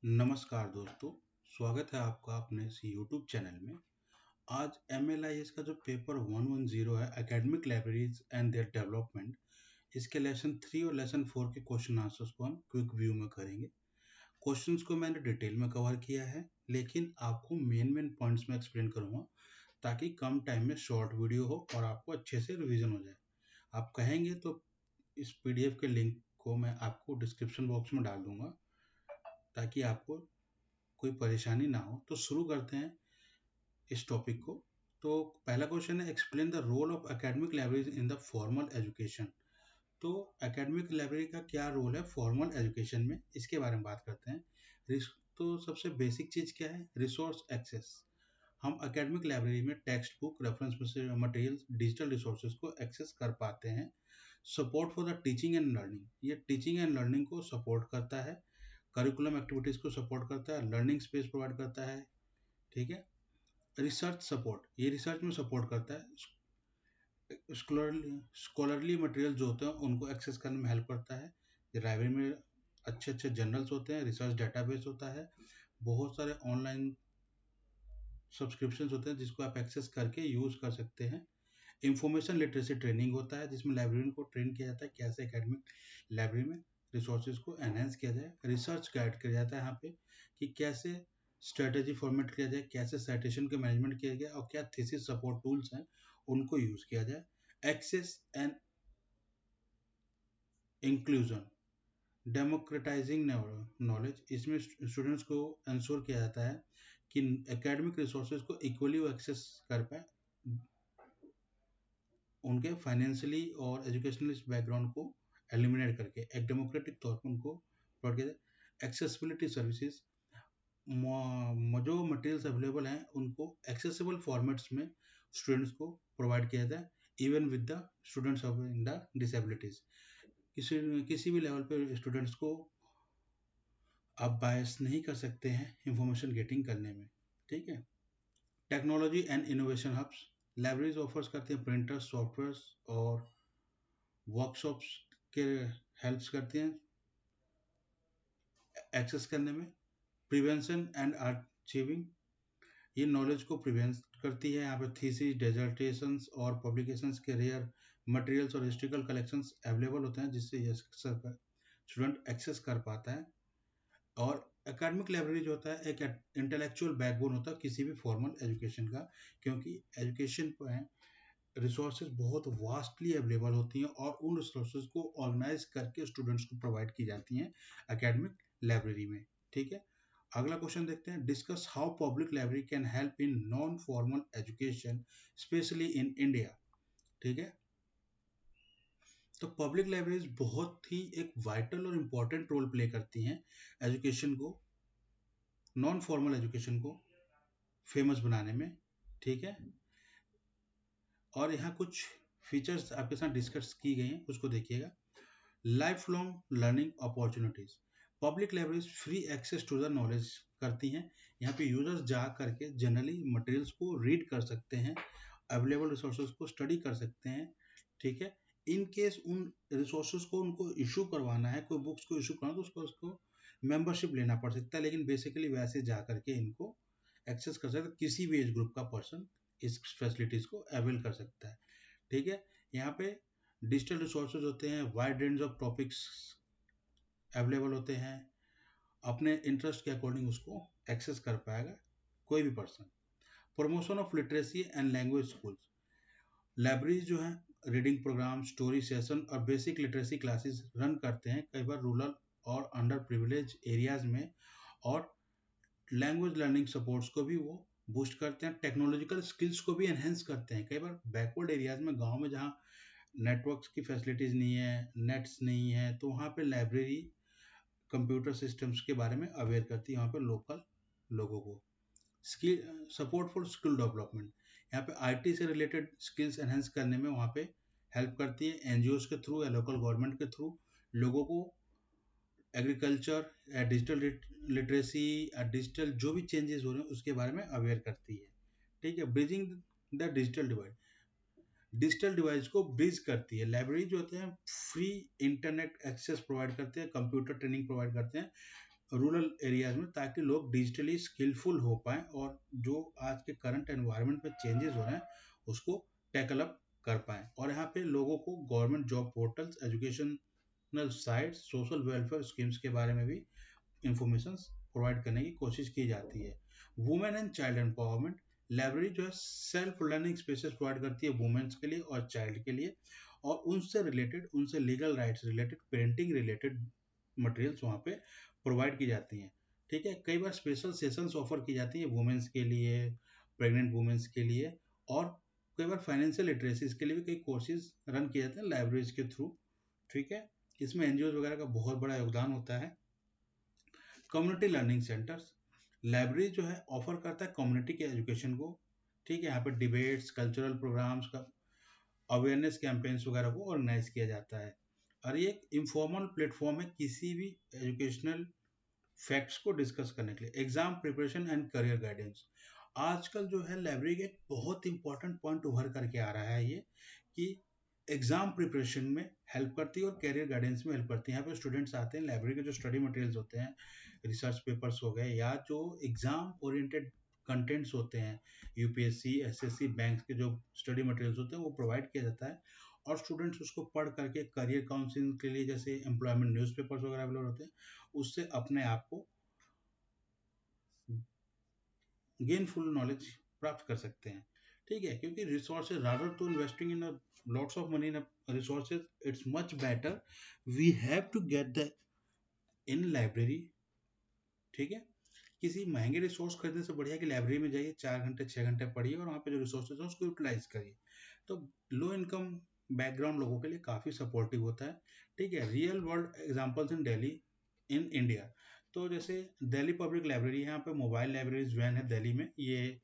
नमस्कार दोस्तों, स्वागत है आपका अपने इस यूट्यूब चैनल में। आज MLIS का जो पेपर 110 है, academic libraries and their development, इसके लेसन 3 और लेसन 4 के क्वेश्चन आंसर्स को हम क्विक व्यू में करेंगे। क्वेश्चंस को मैंने डिटेल में कवर किया है, लेकिन आपको मेन पॉइंट्स में एक्सप्लेन करूंगा ताकि कम टाइम में शॉर्ट वीडियो हो और आपको अच्छे से रिवीजन हो जाए। आप कहेंगे तो इस PDF के लिंक को मैं आपको डिस्क्रिप्शन बॉक्स में डाल दूंगा ताकि आपको कोई परेशानी ना हो। तो शुरू करते हैं इस टॉपिक को। तो पहला क्वेश्चन है, explain the role of academic libraries in the formal education. तो एकेडमिक लाइब्रेरी का क्या रोल है फॉर्मल एजुकेशन में, इसके बारे में बात करते हैं। तो सबसे बेसिक चीज क्या है, रिसोर्स एक्सेस। हम एकेडमिक लाइब्रेरी में text book, reference materials, digital resources को एक्सेस कर पाते हैं। Support for the teaching and learning, ये टीचिंग एंड लर्निंग को सपोर्ट करता है, करिकुलम एक्टिविटीज को सपोर्ट करता है, लर्निंग स्पेस प्रोवाइड करता है। ठीक है। रिसर्च सपोर्ट, ये रिसर्च में सपोर्ट करता है। स्कॉलरली मटेरियल जो होते हैं उनको एक्सेस करने में हेल्प करता है। लाइब्रेरी में अच्छे अच्छे जर्नल्स होते हैं, रिसर्च डेटाबेस होता है, बहुत सारे ऑनलाइन सब्सक्रिप्शंस होते हैं जिसको आप एक्सेस करके यूज कर सकते हैं। इंफॉर्मेशन लिटरेसी ट्रेनिंग होता है जिसमें लाइब्रेरियन को ट्रेन किया जाता है कैसे एकेडमिक लाइब्रेरी में रिसोर्सेज को एनहेंस किया जाए। रिसर्च गाइड किया जाता है यहाँ पे कि कैसे स्ट्रेटेजी फॉर्मेट किया जाए, कैसे साइटेशन के मैनेजमेंट किया जाए और क्या थीसिस सपोर्ट टूल्स हैं उनको यूज किया जाए। एक्सेस एंड इंक्लूजन, डेमोक्रेटाइजिंग नॉलेज, इसमें स्टूडेंट्स को इंश्योर किया जाता है कि एकेडमिक रिसोर्सेज को इक्वली एक्सेस कर पाए, उनके फाइनेंशियली और एजुकेशनल बैकग्राउंड को एलिमिनेट करके एक डेमोक्रेटिक तौर पर उनको प्रोवाइड किया जाए। एक्सेसिबिलिटी सर्विसेज, जो मटेरियल्स अवेलेबल हैं उनको एक्सेसिबल फॉर्मेट्स में स्टूडेंट्स को प्रोवाइड किया जाए, even with the students of in the disabilities. किसी भी लेवल पे स्टूडेंट्स को आप बायस नहीं कर सकते हैं इंफॉर्मेशन गेटिंग करने में। ठीक है। Technology and innovation hubs, libraries offers करती हैं प्रिंटर्स, सॉफ्टवेयर्स और वर्कशॉप्स के हेल्प्स करती हैं एक्सेस करने में। प्रिवेंशन एंड अचीविंग, ये नॉलेज को प्रिवेंट करती है। यहाँ पे थीसिस, डेजर्टेशंस और पब्लिकेशंस के रेयर मटेरियल्स और हिस्ट्रिकल कलेक्शंस अवेलेबल होते हैं जिससे ये स्टूडेंट एक्सेस कर पाता है। और एकेडमिक लाइब्रेरी जो होता है एक इंटेलेक्चुअल बैकबोन होता है किसी भी फॉर्मल एजुकेशन का, क्योंकि एजुकेशन में रिसोर्सेज बहुत वास्टली अवेलेबल होती हैं और उन रिसोर्सेज को ऑर्गेनाइज करके स्टूडेंट्स को प्रोवाइड की जाती हैं एकेडमिक लाइब्रेरी में। ठीक है। अगला क्वेश्चन देखते हैं, discuss how public library can help in non formal education specially in India. ठीक है। तो पब्लिक लाइब्रेरीज बहुत ही एक वाइटल और इम्पॉर्टेंट रोल प्ले करती हैं एजुकेशन को, नॉन फॉर्मल एजुकेशन को फेमस बनाने में। ठीक है। और यहाँ कुछ फीचर्स आपके साथ डिस्कस की गई हैं, उसको देखिएगा। Life long learning opportunities, public libraries free access to the knowledge करती हैं। यहाँ पे यूजर्स जा करके जनरली मटेरियल्स को रीड कर सकते हैं, अवेलेबल रिसोर्सेज को स्टडी कर सकते हैं। ठीक है। इन केस उन रिसोर्सेज को उनको इशू करवाना है, कोई बुक्स को इशू करना तो उसको मेंबरशिप लेना पड़ सकता है, लेकिन बेसिकली वैसे जा करके इनको एक्सेस कर सकते हैं, किसी भी एज ग्रुप का पर्सन इस फैसिलिटीज को अवेल कर सकता है। ठीक है। यहाँ पे डिजिटल रिसोर्सेज होते हैं, wide range of topics available होते हैं, अपने इंटरेस्ट के अकॉर्डिंग उसको एक्सेस कर पाएगा कोई भी person. Promotion of literacy and language schools, libraries जो है रीडिंग प्रोग्राम, स्टोरी सेशन और बेसिक लिटरेसी क्लासेस रन करते हैं, कई बार रूरल और अंडर प्रिविलेज एरियाज में, और लैंग्वेज लर्निंग सपोर्ट्स को भी वो बूस्ट करते हैं, टेक्नोलॉजिकल स्किल्स को भी एनहेंस करते हैं। कई बार बैकवर्ड एरियाज में, गांव में जहाँ नेटवर्क्स की फैसिलिटीज़ नहीं है, नेट्स नहीं है, तो वहाँ पे लाइब्रेरी कंप्यूटर सिस्टम्स के बारे में अवेयर करती है वहाँ पे लोकल लोगों को। Skill support for skill development, यहाँ पे आईटी से रिलेटेड स्किल्स एनहेंस करने में वहाँ पे हेल्प करती है, एनजीओज के थ्रू या लोकल गवर्नमेंट के थ्रू लोगों को एग्रीकल्चर या डिजिटल लिटरेसी या डिजिटल जो भी चेंजेस हो रहे हैं उसके बारे में अवेयर करती है। ठीक है। Bridging the digital divide, digital device को ब्रिज करती है। लाइब्रेरी जो होते हैं फ्री इंटरनेट एक्सेस प्रोवाइड करते हैं, कंप्यूटर ट्रेनिंग प्रोवाइड करते हैं, रूरल एरियाज में, ताकि लोग डिजिटली स्किलफुल हो पाएँ और जो आज के करंट एनवायरनमेंट में चेंजेस हो रहे हैं उसको टैकल अप कर पाएँ। और यहाँ पे लोगों को government job portals, educational sites, social welfare schemes के बारे में भी इंफॉर्मेशन प्रोवाइड करने की कोशिश की जाती है। Women and child empowerment, library जो है सेल्फ लर्निंग स्पेसेस प्रोवाइड करती है वुमेन्स के लिए और चाइल्ड के लिए, और उनसे रिलेटेड, उनसे legal rights related, parenting related materials वहाँ पे प्रोवाइड की जाती हैं। ठीक है, कई बार स्पेशल सेशंस ऑफर की जाती है वुमेन्स के लिए, प्रेग्नेंट वुमेन्स के लिए, और कई बार फाइनेंशियल लिटरेसीज के लिए भी कई कोर्सेज रन किए जाते हैं लाइब्रेरीज के थ्रू। ठीक है, इसमें एनजीओ वगैरह का बहुत बड़ा योगदान होता है। कम्युनिटी लर्निंग सेंटर्स, लाइब्रेरी जो है ऑफर करता है कम्युनिटी के एजुकेशन को। ठीक है, यहाँ पे डिबेट्स, कल्चरल प्रोग्राम्स का अवेयरनेस कैंपेन्स वगैरह को ऑर्गेनाइज किया जाता है। और ये एक इनफॉर्मल प्लेटफॉर्म है किसी भी एजुकेशनल फैक्ट्स को डिस्कस करने के लिए। Exam preparation and career guidance, आजकल जो है लाइब्रेरी का एक बहुत इंपॉर्टेंट पॉइंट उभर करके आ रहा है ये, कि एग्जाम प्रिपरेशन में हेल्प करती है और करियर गाइडेंस में हेल्प करती है। यहाँ पे स्टूडेंट्स आते हैं, लाइब्रेरी के जो स्टडी मटेरियल्स होते हैं, रिसर्च पेपर्स हो गए या जो एग्जाम ओरिएंटेड कंटेंट्स होते हैं, यूपीएससी, एसएससी, बैंक के जो स्टडी मटेरियल्स होते हैं वो प्रोवाइड किया जाता है। और स्टूडेंट्स उसको पढ़ करके करियर काउंसलिंग के लिए, जैसे एम्प्लॉयमेंट न्यूज़पेपर्स वगैरह अवेलेबल होते हैं, उससे अपने आप को गेनफुल नॉलेज प्राप्त कर सकते हैं। ठीक है, क्योंकि resources, rather to investing in lots of money in resources, it's much better we have to get the in library. ठीक है, किसी महंगे रिसोर्स खरीदने से बढ़िया कि लाइब्रेरी में जाइए, 4 घंटे 6 घंटे पढ़िए और वहाँ पे जो रिसोर्सेज हैं उसको यूटिलाइज करिए। तो लो इनकम बैकग्राउंड लोगों के लिए काफ़ी सपोर्टिव होता है। ठीक है, real world examples in Delhi, in India, तो जैसे दिल्ली पब्लिक लाइब्रेरी है, यहाँ पे मोबाइल लाइब्रेरीज वैन है दिल्ली में, ये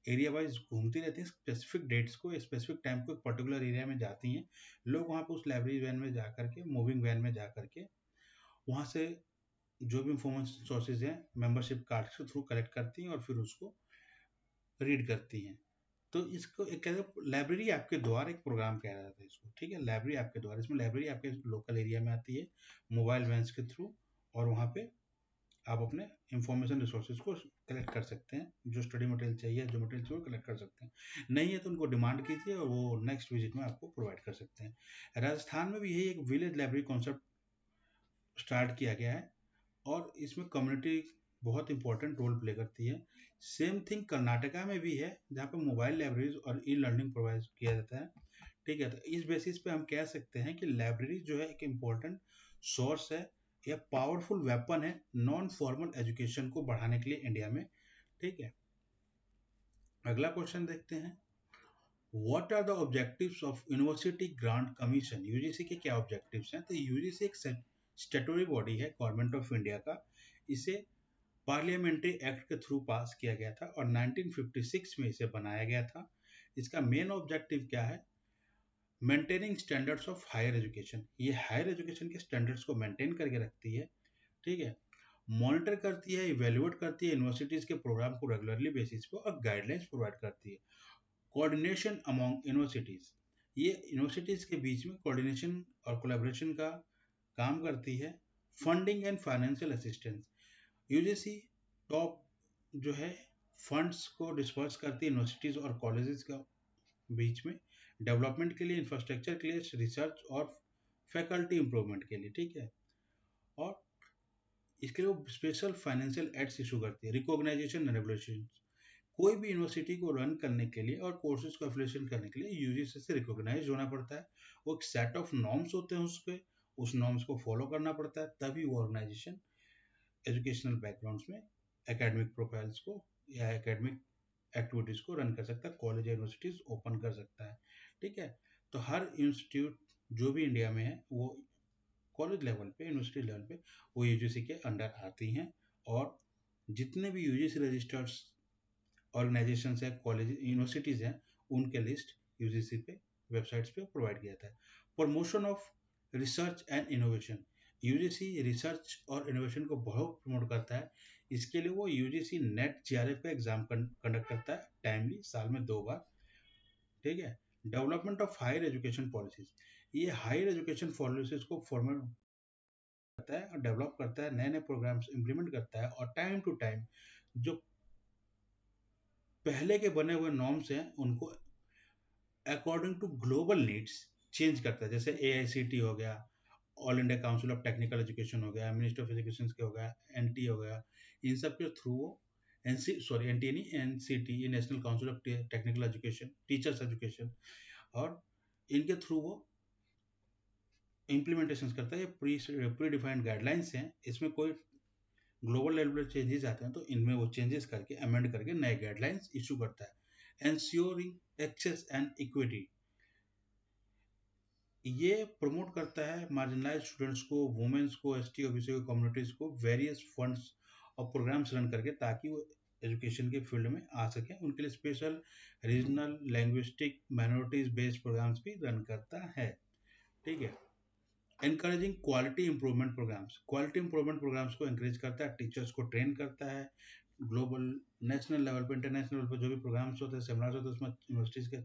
एरिया वाइज घूमती रहती हैं, स्पेसिफिक डेट्स को, स्पेसिफिक टाइम को एक पर्टिकुलर एरिया में जाती हैं। लोग वहाँ पे उस लाइब्रेरी वैन में जा करके, मूविंग वैन में जा करके, वहाँ से जो भी इंफॉर्मेशन सोर्सेज हैं मेंबरशिप कार्ड के थ्रू कलेक्ट करती हैं और फिर उसको रीड करती हैं। तो इसको एक कहते हैं लाइब्रेरी आपके द्वार, एक प्रोग्राम कहा जाता है इसको। ठीक है, लाइब्रेरी आपके द्वार, इसमें लाइब्रेरी आपके लोकल एरिया में आती है मोबाइल वैन्स के थ्रू, और वहाँ पे आप अपने इंफॉर्मेशन रिसोर्सेज को कलेक्ट कर सकते हैं, जो स्टडी मटेरियल चाहिए, जो मटेरियल चाहिए वो कलेक्ट कर सकते हैं। नहीं है तो उनको डिमांड कीजिए और वो नेक्स्ट विजिट में आपको प्रोवाइड कर सकते हैं। राजस्थान में भी यही एक विलेज लाइब्रेरी कॉन्सेप्ट स्टार्ट किया गया है और इसमें कम्युनिटी बहुत इंपॉर्टेंट रोल प्ले करती है। सेम थिंग कर्नाटका में भी है, जहाँ पे मोबाइल लाइब्रेरीज और ई लर्निंग प्रोवाइड किया जाता है। ठीक है, तो इस बेसिस पे हम कह सकते हैं कि लाइब्रेरी जो है एक इम्पोर्टेंट सोर्स है या पावरफुल वेपन है नॉन फॉर्मल एजुकेशन को बढ़ाने के लिए इंडिया में। ठीक है, अगला क्वेश्चन देखते हैं। What are the objectives of University Grant Commission, UGC के क्या ऑब्जेक्टिव्स हैं? तो यूजीसी एक स्टेटूटरी बॉडी है गवर्नमेंट ऑफ इंडिया का। इसे पार्लियामेंट्री एक्ट के थ्रू पास किया गया था और 1956 में इसे बनाया गया था। इसका मेन ऑब्जेक्टिव क्या है? Maintaining standards of higher education, ये हायर एजुकेशन के स्टैंडर्ड्स को मेंटेन करके रखती है। ठीक है, मॉनिटर करती है, इवेल्युएट करती है यूनिवर्सिटीज के प्रोग्राम को रेगुलरली बेसिस पे और गाइडलाइंस प्रोवाइड करती है। कोऑर्डिनेशन अमॉन्ग यूनिवर्सिटीज, ये यूनिवर्सिटीज के बीच में कोऑर्डिनेशन और कोलैबोरेशन का काम करती है। Funding and financial assistance, UGC top जो है फंड्स को डिस्पर्स करती है यूनिवर्सिटीज और कॉलेजेस का बीच में, डेवलपमेंट के लिए, इंफ्रास्ट्रक्चर के लिए, रिसर्च और फैकल्टी इंप्रूवमेंट के लिए। ठीक है, और इसके लिए वो स्पेशल फाइनेंशियल एड्स इशू करती है। रिकॉग्नाइजेशन एंड रेगुलेशन, कोई भी यूनिवर्सिटी को रन करने के लिए और कोर्सेज को एफिलिएशन करने के लिए यूजीसी से रिकॉग्नाइज होना पड़ता है। वो एक सेट ऑफ नॉर्म्स होते हैं, उस पे उस नॉर्म्स को फॉलो करना पड़ता है, तभी वो ऑर्गेनाइजेशन एजुकेशनल बैकग्राउंड्स में एकेडमिक प्रोफाइल्स को या एकेडमिक एक्टिविटीज़ को रन कर सकता है, कॉलेज या यूनिवर्सिटीज़ ओपन कर सकता है। ठीक है, तो हर इंस्टीट्यूट जो भी इंडिया में है वो कॉलेज लेवल पे, यूनिवर्सिटी लेवल पे, वो यूजीसी के अंडर आती हैं। और जितने भी यूजीसी रजिस्टर्ड ऑर्गेनाइजेशंस हैं, कॉलेज, यूनिवर्सिटीज़ हैं, उनके लिस्ट यूजीसी पे वेबसाइट्स पे प्रोवाइड किया जाता है। Promotion of research and innovation, UGC research और इनोवेशन को बहुत प्रमोट करता है। इसके लिए वो यूजीसी नेट जेआरएफ का एग्जाम कंडक्ट करता है टाइमली, साल में 2 बार। ठीक है, development of higher education policies, ये हायर एजुकेशन पॉलिसीज को फॉर्मल है और डेवलप करता है, नए नए प्रोग्राम्स इम्प्लीमेंट करता है और टाइम टू टाइम जो पहले के बने हुए नॉर्म्स हैं उनको according to global needs change करता है। जैसे AICT हो गया, All India Council of Technical Education हो गया, मिनिस्ट्री ऑफ एजुकेशन के हो गया, NT हो गया, इन सब के थ्रू वो NT नहीं, NCT, national council of Technical education, teachers education, और इनके थ्रू वो इम्प्लीमेंटेशन करता है। ये प्री डिफाइंड गाइडलाइंस हैं, इसमें कोई ग्लोबल लेवल पर चेंजेस आते हैं तो इनमें वो चेंजेस करके अमेंड करके नए गाइडलाइंस इशू करता है। एंश्योरिंग एक्सेस एंड इक्विटी, ये प्रमोट करता है मार्जिनलाइज स्टूडेंट्स को, वुमेन्स को, ST OBC को, कम्युनिटीज को वेरियस फंड्स और प्रोग्राम्स रन करके ताकि वो एजुकेशन के फील्ड में आ सकें। उनके लिए special regional linguistic minorities based programmes भी रन करता है। ठीक है। Encouraging quality improvement programmes, quality improvement programmes को एनकरेज करता है, टीचर्स को ट्रेन करता है। ग्लोबल नेशनल लेवल पर, इंटरनेशनल लेवल पर जो भी प्रोग्राम्स होते हैं, सेमिनार्स होते हैं, उसमें यूनिवर्सिटीज़ के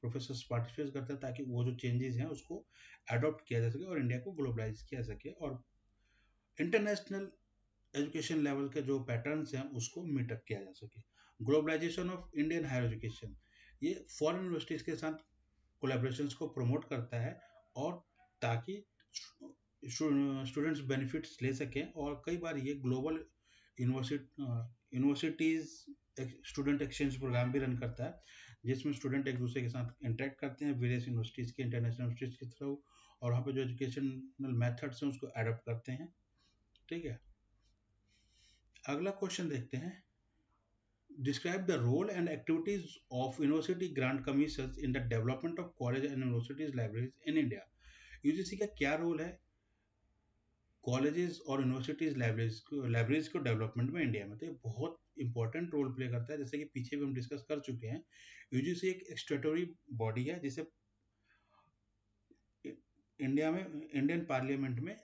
प्रोफेसर्स पार्टिसिपेट करते हैं ताकि वो जो चेंजेस हैं उसको अडॉप्ट किया जा सके और इंडिया को ग्लोबलाइज किया जा सके और इंटरनेशनल एजुकेशन लेवल के जो पैटर्न्स हैं उसको मीटअप किया जा सके। Globalisation of Indian higher education, ये फॉरेन यूनिवर्सिटीज़ के साथ कोलेब्रेशंस को प्रमोट करता है और ताकि स्टूडेंट्स बेनिफिट्स ले सकें। और कई बार ये global universities student exchange programme भी रन करता है जिसमें स्टूडेंट एक दूसरे के साथ इंटरेक्ट करते हैं वेरियस यूनिवर्सिटीज़ के, इंटरनेशनल यूनिवर्सिटीज़ के थ्रू, और वहाँ पे जो एजुकेशनल मेथड्स हैं उसको अडॉप्ट करते हैं। ठीक है। अगला क्वेश्चन देखते हैं। Describe the role and activities of university grant commissions in the development of college and universities libraries in India. UGC का क्या रोल है कॉलेजेस और यूनिवर्सिटीज लाइब्रेरीज को डेवलपमेंट में इंडिया में? तो ये बहुत इंपॉर्टेंट रोल प्ले करता है। जैसे कि पीछे भी हम डिस्कस कर चुके हैं, यूजीसी एक स्टैट्यूटरी बॉडी है जिसे इंडिया में इंडियन पार्लियामेंट में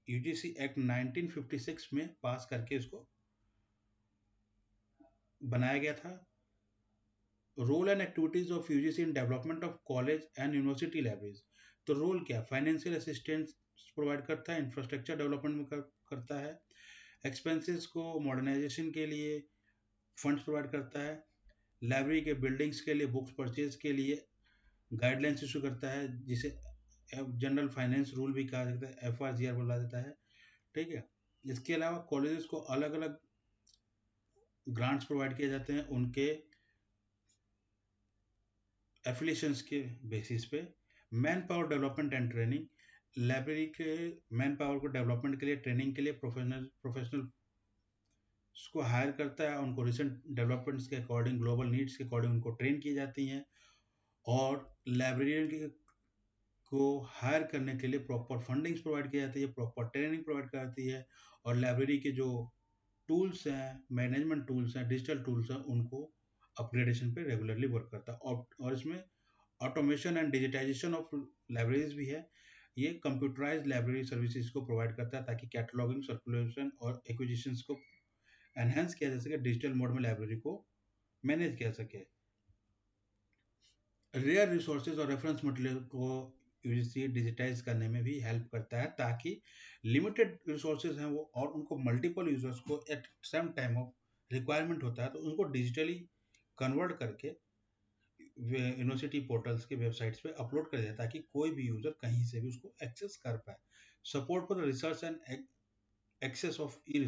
यूजीसी एक्ट 1956 में पास करके इसको बनाया गया था। Role and activities of UGC in development of college and university libraries. तो रोल क्या? फाइनेंशियल असिस्टेंस प्रोवाइड करता है, इंफ्रास्ट्रक्चर डेवलपमेंट में करता है, एक्सपेंसेस को मॉडर्नाइजेशन के लिए फंड्स प्रोवाइड करता है, लाइब्रेरी के बिल्डिंग्स के लिए बुक्स परचेज के लिए गाइडलाइंस इशू करता है जिसे जनरल फाइनेंस रूल भी कहा जाता है, FRGR बोला जाता है। ठीक है। इसके अलावा कॉलेजेस को अलग अलग ग्रांट्स प्रोवाइड किए जाते हैं उनके एफिलिएशंस के बेसिस पे। Man power development and training, library के मैन पावर को डेवलपमेंट के लिए, ट्रेनिंग के लिए प्रोफेशनल को हायर करता है, उनको रिसेंट डेवलपमेंट्स के अकॉर्डिंग, ग्लोबल नीड्स के अकॉर्डिंग उनको ट्रेन की जाती हैं। और लाइब्रेरियन को हायर करने के लिए प्रॉपर फंडिंग्स प्रोवाइड की जाती है, प्रॉपर ट्रेनिंग प्रोवाइड कराती है, और लाइब्रेरी के जो टूल्स हैं, मैनेजमेंट टूल्स हैं, डिजिटल टूल्स हैं, उनको अपग्रेडेशन पे रेगुलरली वर्क करता है। और इसमें automation and digitisation of libraries भी है। ये कंप्यूटराइज्ड लाइब्रेरी सर्विसेज को प्रोवाइड करता है ताकि कैटलॉगिंग, सर्कुलेशन और एक्विजिशंस को एनहेंस किया जा सके, डिजिटल मोड में लाइब्रेरी को मैनेज किया सके। रेयर रिसोर्सेज और रेफरेंस मटेरियल को यूजीसी डिजिटाइज करने में भी हेल्प करता है ताकि लिमिटेड रिसोर्सेज हैं वो, और उनको मल्टीपल यूजर्स को at same time of requirement होता है तो उनको डिजिटली कन्वर्ट करके यूनिवर्सिटी पोर्टल्स के वेबसाइट्स पे अपलोड कर दिया ताकि कोई भी यूजर कहीं से भी उसको एक्सेस कर पाए। Support for research and access of e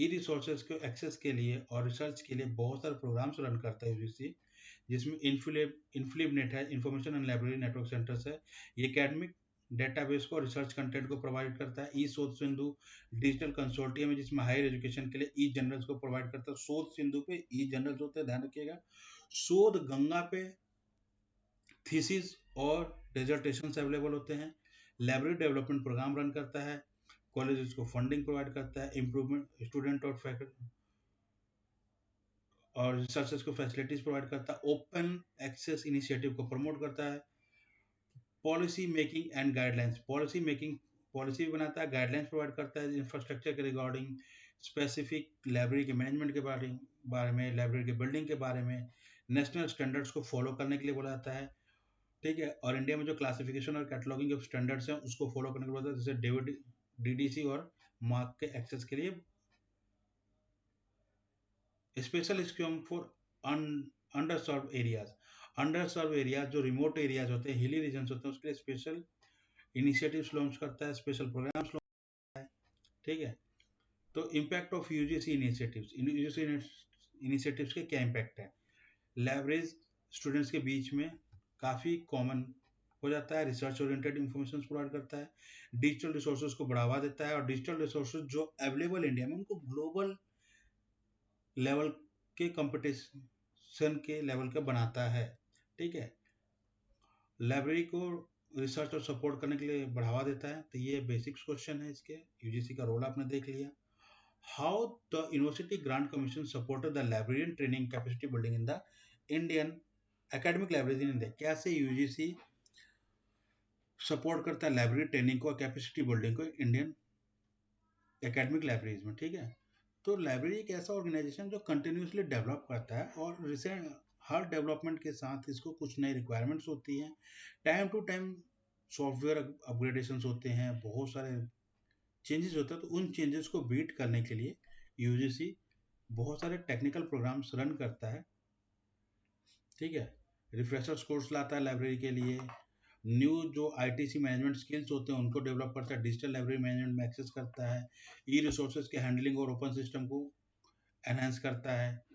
resources को एक्सेस के लिए और रिसर्च के लिए बहुत सारे प्रोग्राम्स रन करता है यूजीसी, जिसमें इन्फ्लिब नेट है, information and library network centres है। ये एकेडमिक डेटाबेस को, रिसर्च कंटेंट को प्रोवाइड करता है। ई शोध सिंधु डिजिटल कंसोर्टियम है जिसमें हायर एजुकेशन के लिए ई जर्नल्स को प्रोवाइड करता है। शोध सिंधु पे ई जर्नल्स होते हैं, ध्यान रखिएगा। शोध गंगा पे थीसिस और डिसर्टेशन अवेलेबल होते हैं। लाइब्रेरी डेवलपमेंट प्रोग्राम रन करता है, कॉलेजेस को फंडिंग प्रोवाइड करता है, इम्प्रूवमेंट स्टूडेंट और फैकल्टी और रिसर्चर्स को फैसिलिटीज प्रोवाइड करता है, ओपन एक्सेस इनिशिएटिव को प्रमोट करता है। Policy making and guidelines, policy भी बनाता है, गाइडलाइंस प्रोवाइड करता है इंफ्रास्ट्रक्चर के रिगार्डिंग, स्पेसिफिक लाइब्रेरी के मैनेजमेंट के बारे में, लाइब्रेरी के बिल्डिंग के बारे में, नेशनल स्टैंडर्ड्स को फॉलो करने के लिए बोला जाता है। ठीक है। और इंडिया में जो क्लासिफिकेशन और कैटलॉगिंग ऑफ स्टैंडर्ड्स हैं उसको फॉलो करने के लिए बोला जाता है, जैसे डीडीसी और मार्क के एक्सेस के लिए। Special scheme for underserved areas, underserved areas जो रिमोट एरियाज होते हैं, हिली रीजन होते हैं, उसके लिए स्पेशल इनिशिएटिव्स लॉन्च करता है, स्पेशल प्रोग्राम्स लॉन्च करता है। ठीक है। तो impact of UGC initiatives, UGC initiatives के क्या इम्पैक्ट है? लेवरेज स्टूडेंट्स के बीच में काफ़ी कॉमन हो जाता है, रिसर्च ओरिएंटेड इंफॉर्मेशन प्रोवाइड करता है, डिजिटल रिसोर्सेज को बढ़ावा देता है, और डिजिटल रिसोर्सेज जो अवेलेबल इंडिया में उनको ग्लोबल लेवल के कंपटीशन के लेवल का बनाता है। ठीक है। लाइब्रेरी को रिसर्च और सपोर्ट करने के लिए बढ़ावा देता है। तो ये बेसिक क्वेश्चन है इसके, यूजीसी का रोल आपने देख लिया। How the university Grant commission supported the librarian training capacity building in the Indian academic library in India? कैसे यूजीसी सपोर्ट करता है लाइब्रेरी ट्रेनिंग को, कैपेसिटी बिल्डिंग को इंडियन एकेडमिक लाइब्रेरीज में? ठीक है। तो लाइब्रेरी एक ऐसा ऑर्गेनाइजेशन जो कंटिन्यूसली डेवलप करता है, और रिसेंट हर डेवलपमेंट के साथ इसको कुछ नई रिक्वायरमेंट्स होती हैं, time to time software upgradations होते हैं, बहुत सारे चेंजेस होते हैं। तो उन चेंजेस को बीट करने के लिए यूजीसी बहुत सारे टेक्निकल प्रोग्राम्स रन करता है। ठीक है। रिफ्रेशर्स कोर्स लाता है लाइब्रेरी के लिए, न्यू जो आईटीसी मैनेजमेंट स्किल्स होते हैं उनको डेवलप करता है, डिजिटल लाइब्रेरी मैनेजमेंट में एक्सेस करता है, ई रिसोर्सेज के हैंडलिंग और ओपन सिस्टम को एनहांस करता है,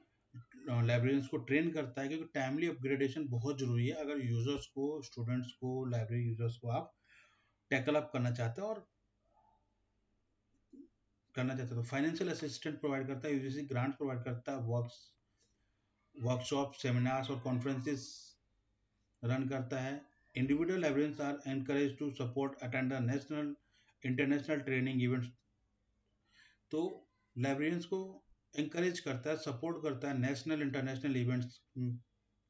लाइब्रेरियंस को ट्रेन करता है, क्योंकि टाइमली अपग्रेडेशन बहुत जरूरी है अगर यूजर्स को, स्टूडेंट्स को, लाइब्रेरी यूजर्स को आप टैकल अप करना चाहते हैं और करना चाहते हैं। तो फाइनेंशियल असिस्टेंट प्रोवाइड करता है, यूजीसी ग्रांट प्रोवाइड करता है, वर्कशॉप, सेमिनार्स और कॉन्फ्रेंसेस रन करता है। Individual librarians are encourage to support attend the national international training events. तो लाइब्रेरियंस को encourage करता है, सपोर्ट करता है नेशनल इंटरनेशनल इवेंट्स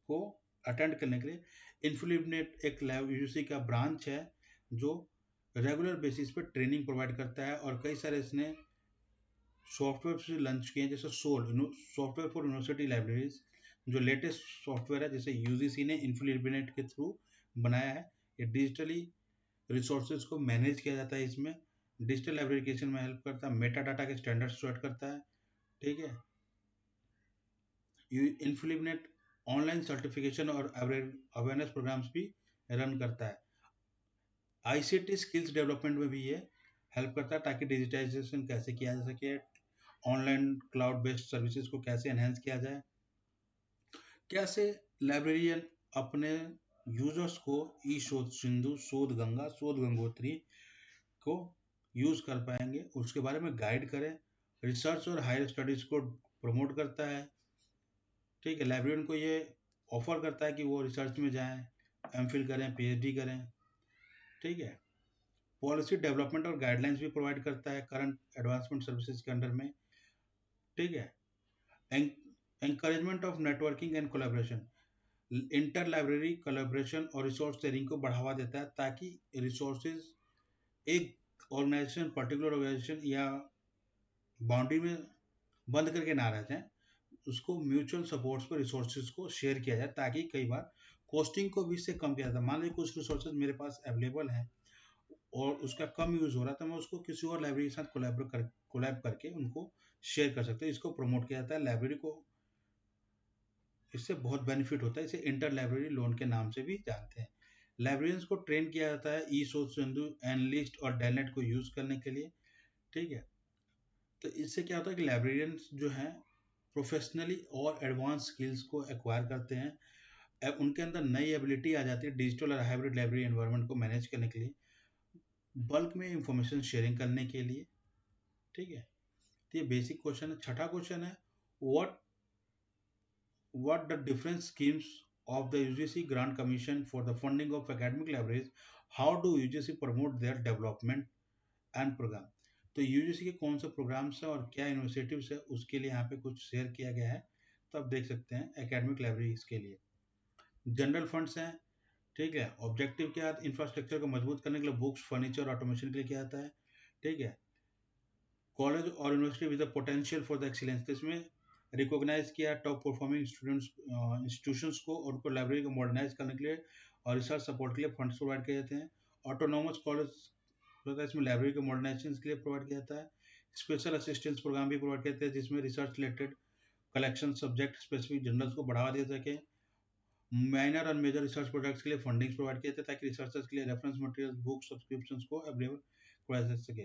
को अटेंड करने के लिए। इन्फ्लिबनेट एक यूजीसी का ब्रांच है जो रेगुलर बेसिस पे ट्रेनिंग प्रोवाइड करता है, और कई सारे इसने सॉफ्टवेयर से लॉन्च किए हैं, जैसे SOUL software for university libraries, जो लेटेस्ट सॉफ्टवेयर है, जैसे यूजीसी ने इन्फ्लिबनेट के थ्रू बनाया है। ये डिजिटली रिसोर्सेज को मैनेज किया जाता है, इसमें डिजिटल एप्लीकेशन में हेल्प करता है, मेटा डाटा के स्टैंडर्ड सेट करता है। ठीक है। इन्फ्लिबनेट ऑनलाइन सर्टिफिकेशन और अवेयरनेस प्रोग्राम्स भी रन करता है। आईसीटी स्किल्स डेवलपमेंट में भी ये हेल्प करता है, ताकि डिजिटाइजेशन कैसे किया जा सके, ऑनलाइन क्लाउड बेस्ड सर्विसेज को कैसे एनहेंस किया जाए, कैसे लाइब्रेरियन अपने यूजर्स को ई शोध सिंधु, शोध गंगा, शोध गंगोत्री को यूज कर पाएंगे, उसके बारे में गाइड करें। रिसर्च और हायर स्टडीज को प्रमोट करता है। ठीक है। लाइब्रेरियन को ये ऑफर करता है कि वो रिसर्च में जाएं, एमफिल करें, पीएचडी करें। ठीक है। पॉलिसी डेवलपमेंट और गाइडलाइंस भी प्रोवाइड करता है करंट एडवांसमेंट सर्विसेज के अंडर में। ठीक है। Encouragement of networking and collaboration, inter library collaboration और रिसोर्स शेयरिंग को बढ़ावा देता है, ताकि रिसोर्सेज एक ऑर्गेनाइजेशन, पर्टिकुलर ऑर्गेनाइजेशन या बाउंड्री में बंद करके ना रह जाए, उसको म्यूचुअल सपोर्ट्स पर रिसोर्सेज को शेयर किया जाए, ताकि कई बार कॉस्टिंग को भी इससे कम किया जाता है। मान लीजिए कुछ रिसोर्सेज मेरे पास अवेलेबल हैं और उसका कम यूज हो रहा था, मैं उसको किसी और लाइब्रेरी के साथ कोलैब करके उनको शेयर कर सकते हैं। इसको प्रमोट किया जाता है। लाइब्रेरी को इससे बहुत बेनिफिट होता है, इसे इंटर लाइब्रेरी लोन के नाम से भी जानते हैं। लाइब्रेरियंस को ट्रेन किया जाता है ई शोध सिंधु, एनलिस्ट और डेलनेट को यूज करने के लिए। ठीक है। तो इससे क्या होता है कि लाइब्रेरियंस जो हैं प्रोफेशनली और एडवांस स्किल्स को एक्वायर करते हैं, उनके अंदर नई एबिलिटी आ जाती है डिजिटल और हाइब्रिड लाइब्रेरी एनवायरनमेंट को मैनेज करने के लिए, बल्क में इंफॉर्मेशन शेयरिंग करने के लिए। ठीक है। तो ये बेसिक क्वेश्चन है। छठा क्वेश्चन है, what what the different schemes of the UGC Grant Commission for the funding of academic libraries, how do UGC promote their development and program? तो यूजीसी के कौन से प्रोग्राम्स हैं और क्या इनिशिएटिव्स है, उसके लिए यहाँ पे कुछ शेयर किया गया है। तो आप देख सकते हैं एकेडमिक लाइब्रेरीज के लिए जनरल फंड्स हैं। ठीक है। ऑब्जेक्टिव क्या है, इंफ्रास्ट्रक्चर को मजबूत करने के लिए बुक्स, फर्नीचर, ऑटोमेशन के लिए किया जाता है। ठीक है। कॉलेज और university with the potential for the excellence, तो इसमें रिकॉग्नाइज किया टॉप परफॉर्मिंग स्टूडेंट्स इंस्टीट्यूशंस को, और उनको लाइब्रेरी को मॉडर्नाइज करने के लिए और रिसर्च सपोर्ट के लिए फंड्स प्रोवाइड किए जाते हैं। ऑटोनोमस कॉलेज होता है। इसमें लाइब्रेरी के मॉडर्नाइजेशन के लिए प्रोवाइड किया जाता है। स्पेशल असिस्टेंस प्रोग्राम भी प्रोवाइड किया जाता है जिसमें research related collection subject specific journals को बढ़ावा दिया सके। माइनर और मेजर रिसर्च प्रोजेक्ट्स के लिए फंडिंग प्रोवाइड किए जाते हैं ताकि रिसर्चर्स के लिए रेफरेंस मटेरियल बुक सब्सक्रिप्शन को अवेलेबल कराया जा सके।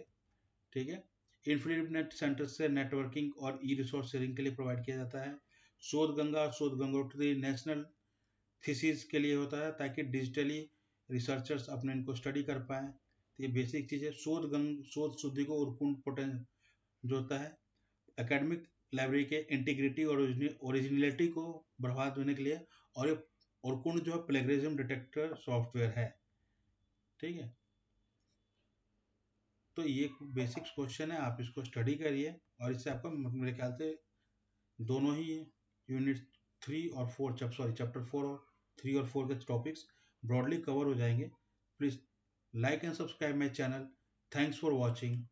ठीक है। इन्फिनिट सेंटर से नेटवर्किंग और ई रिसोर्स शेयरिंग के लिए प्रोवाइड किया जाता है। शोध गंगा और शोध गंगोत्री नेशनल थीसिस के लिए होता है ताकि डिजिटली रिसर्चर्स अपने इनको स्टडी कर पाए। तो ये बेसिक चीज़ है। शोध शुद्धि को और पूर्ण पोटेंशियल जो होता है एकेडमिक लाइब्रेरी के इंटीग्रिटी और ओरिजिनलिटी को बढ़ावा देने के लिए। और ये और जो है प्लेगरिज्म डिटेक्टर सॉफ्टवेयर है। ठीक है। तो ये बेसिक क्वेश्चन है, आप इसको स्टडी करिए और इससे आपका मेरे ख्याल से दोनों ही यूनिट 3 और 4 चैप्टर 4 और 3 और 4 के टॉपिक्स ब्रॉडली कवर हो जाएंगे। Please like and subscribe my channel. Thanks for watching.